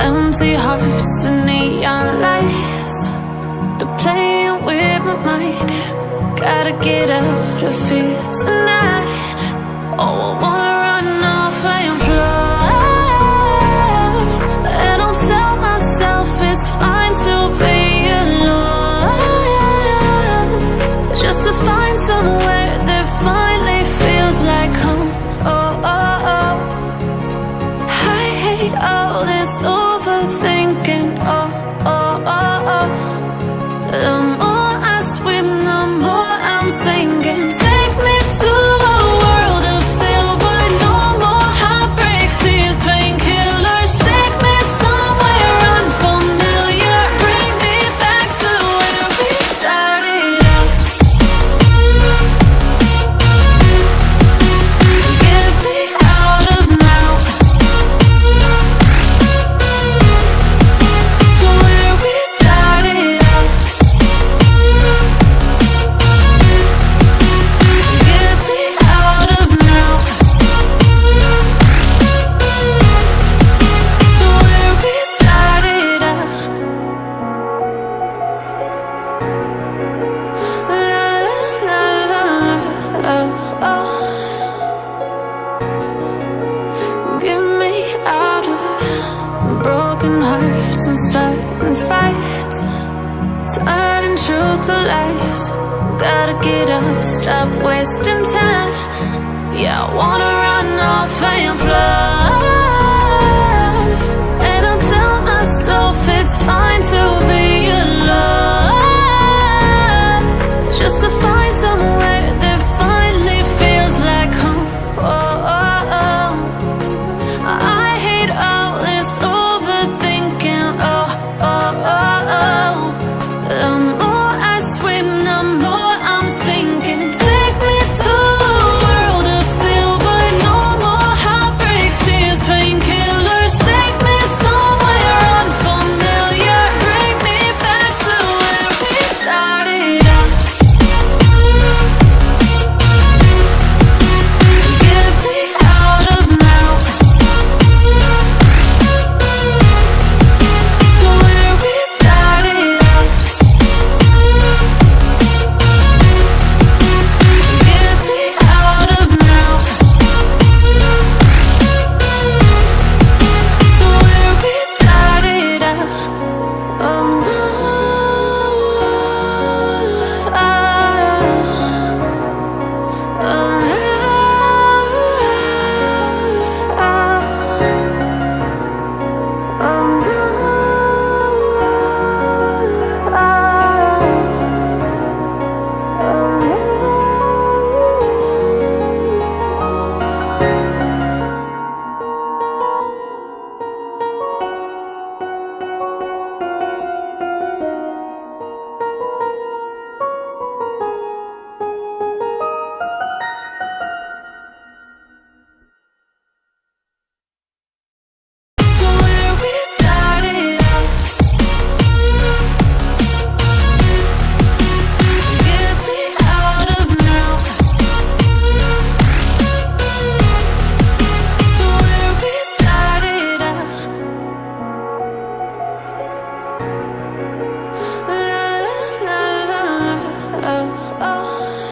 Empty hearts and neon lights, they're playing with my mind. Gotta get out of here tonight. Oh, I wanna run off and fly, and I'll tell myself it's fine to be alone, just to find somewhere that finally feels like home. Oh, oh, oh. I hate all this overthinking. Oh, oh, oh, oh. The more I swim, the more I'm sinking. Take me to a world of silver, no more heartbreaks, tears, painkillers. Take me somewhere unfamiliar, bring me back to where we started out. Get me out of now, to where we started out. Get me out of now, to where we started out. La la la la, oh, oh. Get me out of broken hearts and starting fights, turning truth to lies. Gotta get up, stop wasting time. Yeah, I wanna run off and fly.